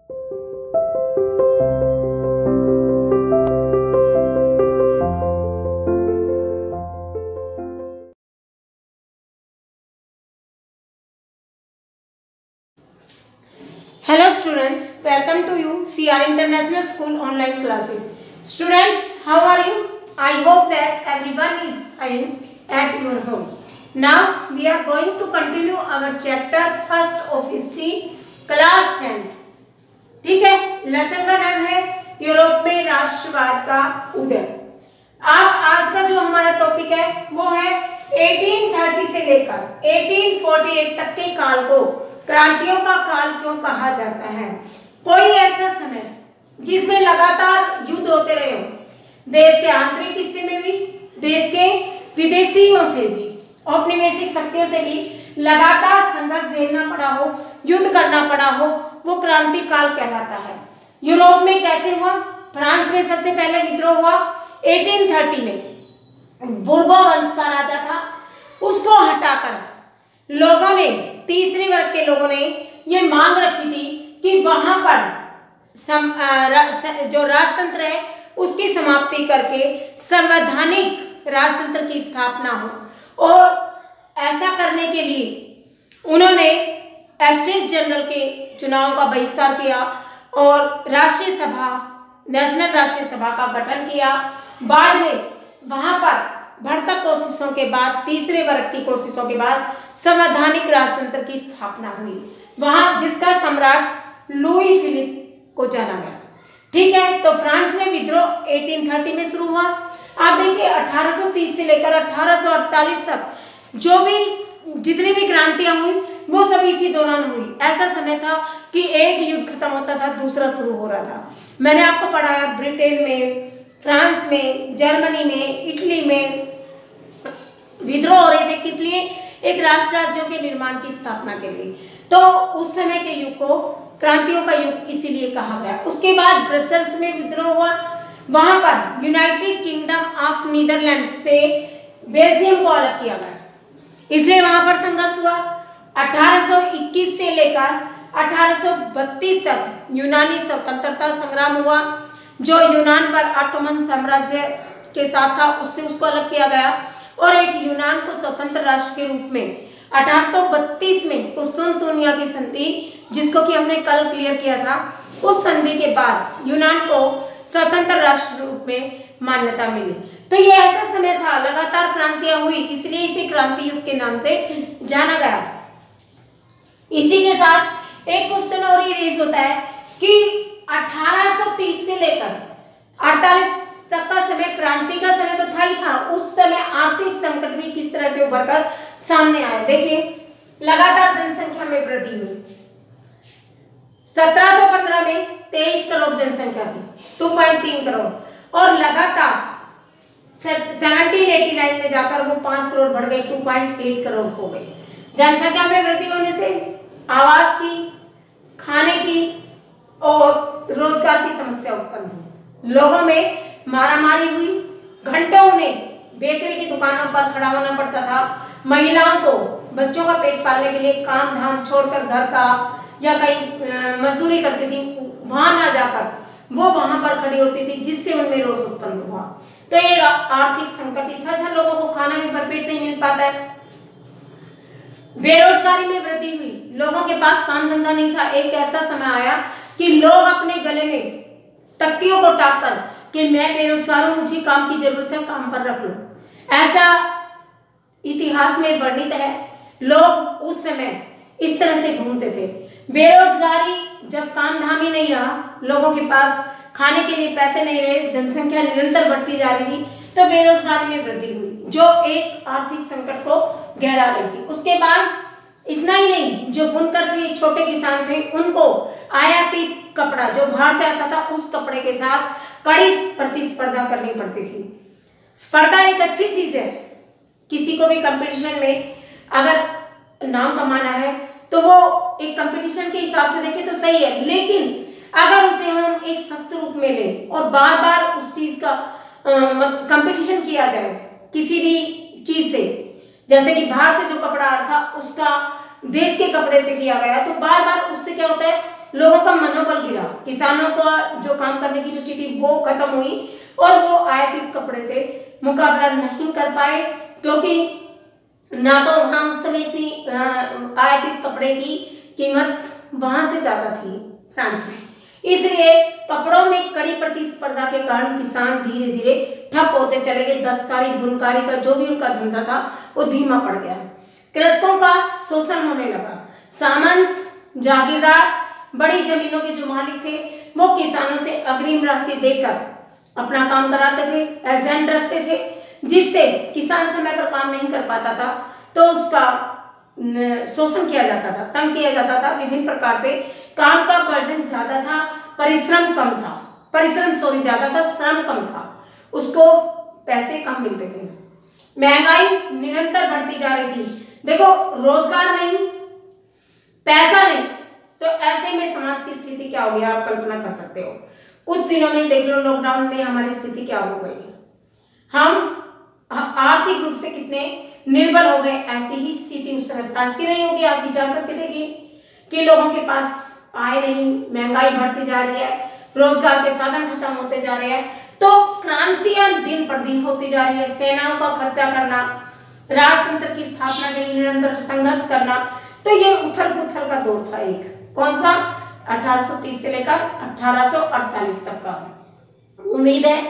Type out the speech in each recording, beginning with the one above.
Hello students, welcome to you CR International School online classes. Students, how are you? I hope that everyone is fine at your home. Now we are going to continue our chapter first of history class 10th. ठीक है, lesson का नाम है Europe में राष्ट्रवाद का उदय। अब आज का जो हमारा टॉपिक है वो है 1830 से लेकर 1848 तक के काल को क्रांतियों का काल क्यों कहा जाता है। कोई ऐसा समय जिसमें लगातार युद्ध होते रहे हो, देश के आंतरिक हिस्से में भी, देश के विदेशियों से भी, औपनिवेशिक शक्तियों से भी लगातार संघर्ष झेलना पड़ा हो, युद्ध करना पड़ा हो, वो क्रांति काल कहलाता है। यूरोप में कैसे हुआ? फ्रांस में सबसे पहले विद्रोह हुआ 1830 में। बुर्बोन वंश का राजा था, उसको हटाकर लोगों ने, तीसरे वर्ग के लोगों ने ये मांग रखी थी कि वहां पर जो राजतंत्र है उसकी समाप्ति करके संवैधानिक राजतंत्र की स्थापना हो। और ऐसा करने के लिए उन्होंने एस्टेट जनरल के चुनाव का बहिष्कार किया और राष्ट्रीय सभा, नेशनल राष्ट्रीय सभा का गठन किया। बाद में वहां पर भरसक कोशिशों के बाद, तीसरे वर्ग की कोशिशों के बाद संवैधानिक राजतंत्र की स्थापना हुई, वहां जिसका सम्राट लुई फिलिप को जाना गया। ठीक है, तो फ्रांस में विद्रोह 1830 में शुरू हुआ। आप देखिए 1830 से लेकर 1848 तक जो भी जितनी भी क्रांतियां हुई वो सब इसी दौरान हुई। ऐसा समय था कि एक युद्ध खत्म होता था, दूसरा शुरू हो रहा था। मैंने आपको पढ़ाया ब्रिटेन में, फ्रांस में, जर्मनी में, इटली में विद्रोह हो रहे थे। किस लिए? एक राष्ट्र राज्यों के निर्माण की स्थापना के लिए। तो उस समय के युग को क्रांतियों का युग इसीलिए कहा गया। उसके बाद ब्रसेल्स में विद्रोह हुआ, वहां पर यूनाइटेड किंगडम ऑफ नीदरलैंड से बेल्जियम को अलग किया गया, इसलिए वहां पर संघर्ष हुआ। 1821 से लेकर 1832 तक यूनानी स्वतंत्रता संग्राम हुआ। जो यूनान पर ऑटोमन साम्राज्य के साथ था उससे उसको अलग किया गया और एक यूनान को स्वतंत्र राष्ट्र के रूप में 1832 में कुस्तुनतुनिया की संधि, जिसको कि हमने कल क्लियर किया था, उस संधि के बाद यूनान को स्वतंत्र राष्ट्र रूप में मान्यता मिली। तो ये ऐसा समय था, लगातार क्रांतियां हुई, इसलिए इसे क्रांति युग के नाम से जाना गया। इसी के साथ एक क्वेश्चन और ये रेज होता है कि 1830 से लेकर 48 तक का समय क्रांति का समय तो था ही था, उस समय आर्थिक संकट भी किस तरह से उभर कर सामने आया। देखिए, लगातार जनसंख्या में वृद्धि हुई। 1715 में 23 करोड़ जनसंख्या थी, 2.3 करोड़, और लगातार 1789 में जाकर वो 5 करोड़ बढ़ गए, 2.8 करोड़ हो गए। जनसंख्या में वृद्धि होने से आवास की, खाने की और रोजगार की समस्या उत्पन्न हुई। लोगों में मारामारी हुई, घंटों उन्हें बेकरी की दुकानों पर खड़ा होना पड़ता था। महिलाओं को बच्चों का पेट पालने के लिए काम धाम छोड़कर घर का या कहीं मजदूरी करती थी, वहां ना जाकर वो वहां पर खड़ी होती थी, जिससे उनमें रोष उत्पन्न हुआ। तो ये आर्थिक संकट ही था, जहां लोगों को खाना भी भरपेट नहीं मिल पाता है। बेरोजगारी में वृद्धि हुई, लोगों के पास काम धंधा नहीं था। एक ऐसा समय आया कि लोग अपने गले में तख्तियों को टाक कर कि मैं बेरोजगार हूं, मुझे काम की जरूरत है, काम पर रख लो। ऐसा इतिहास में वर्णित है। लोग उस समय इस तरह से घूमते थे। बेरोजगारी, जब काम धाम ही नहीं रहा, लोगों के पास खाने के लिए पैसे नहीं रहे, जनसंख्या निरंतर बढ़ती जा रही थी, तो बेरोजगारी में वृद्धि हुई, जो एक आर्थिक संकट को गहरा रही थी। उसके बाद इतना ही नहीं, जो बुनकर थे, छोटे किसान थे, उनको आयातित कपड़ा जो बाहर से आता था, उस कपड़े के साथ कड़ी प्रतिस्पर्धा करनी पड़ती थी। स्पर्धा एक अच्छी चीज है, किसी को भी कंपटीशन में अगर नाम कमाना है तो वो एक कंपटीशन के हिसाब से देखें तो सही है, लेकिन अगर उसे हम एक सख्त रूप में लें और बार बार उस चीज का कंपटीशन किया जाए किसी भी चीज से, जैसे कि बाहर से जो कपड़ा आ रहा था उसका देश के कपड़े से किया गया, तो बार बार उससे क्या होता है, लोगों का मनोबल गिरा, किसानों का जो काम करने की रुचि थी वो खत्म हुई और वो आयातित कपड़े से मुकाबला नहीं कर पाए, क्योंकि ना तो वहां उस समय इतनी आयातित कपड़े की कीमत वहां से ज्यादा थी फ्रांस में, इसलिए कपड़ों में कड़ी प्रतिस्पर्धा के कारण किसान धीरे धीरे ठप होते चले गए। दस्तकारी बुनकारी का जो भी उनका धंधा था वो धीमा पड़ गया। कृषकों का शोषण होने लगा। सामंत, जागीरदार, बड़ी जमीनों के जो मालिक थे वो किसानों से अग्रिम राशि देकर अपना काम कराते थे, एजेंट रखते थे, जिससे किसान समय पर काम नहीं कर पाता था तो उसका शोषण किया जाता था, तंग किया जाता था विभिन्न प्रकार से। काम का बर्डन ज्यादा था, परिश्रम कम था, ज्यादा था, श्रम कम था, उसको पैसे कम मिलते थे। महंगाई निरंतर बढ़ती जा रही थी। देखो, रोजगार नहीं, पैसा नहीं, तो ऐसे में समाज की स्थिति क्या हो गया आप कल्पना कर सकते हो। कुछ दिनों में देख लो, लॉकडाउन में हमारी स्थिति क्या हो गई, हम आर्थिक रूप से कितने निर्बल हो गए। ऐसी ही स्थिति उस समय फ्रांस की नहीं होगी। आप विचार करके देखिए कि लोगों के पास आय नहीं, महंगाई बढ़ती जा रही है, रोजगार के साधन खत्म होते जा रहे हैं, तो क्रांतियां दिन पर दिन होती जा रही है। सेनाओं का खर्चा करना, राजतंत्र की स्थापना के लिए निरंतर संघर्ष करना, तो ये उथल पुथल का दौर था। एक कौन सा, 1830 से लेकर 1848 तक का। उम्मीद है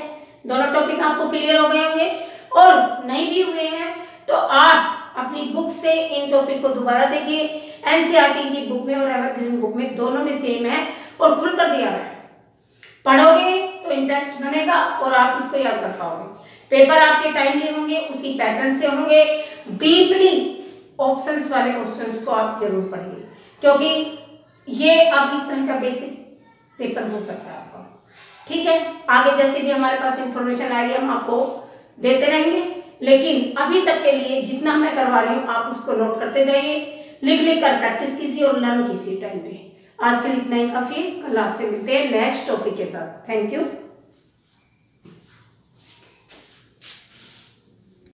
दोनों टॉपिक आपको क्लियर हो गए होंगे, और नहीं भी हुए हैं तो आप अपनी बुक से इन टॉपिक को दोबारा देखिए। एनसीईआरटी की बुक में और एवरग्रीन बुक में दोनों में सेम है और खुलकर दिया गया है। पढ़ोगे तो इंटरेस्ट बनेगा और आप इसको याद कर पाओगे। पेपर आपके टाइमली होंगे, उसी पैटर्न से होंगे। डीपली ऑप्शंस वाले क्वेश्चंस को आप जरूर पढ़िए, क्योंकि ये अब इस तरह का बेसिक पेपर हो सकता है आपका। ठीक है, आगे जैसे भी हमारे पास इंफॉर्मेशन आएगी हम आपको देते रहेंगे, लेकिन अभी तक के लिए जितना मैं करवा रही हूँ आप उसको नोट करते जाइए, लिख लिख कर प्रैक्टिस कीजिए और लर्न कीजिए टाइम पे। आज के लिए इतना ही काफी है। कल आपसे मिलते हैं नेक्स्ट टॉपिक के साथ। Thank you.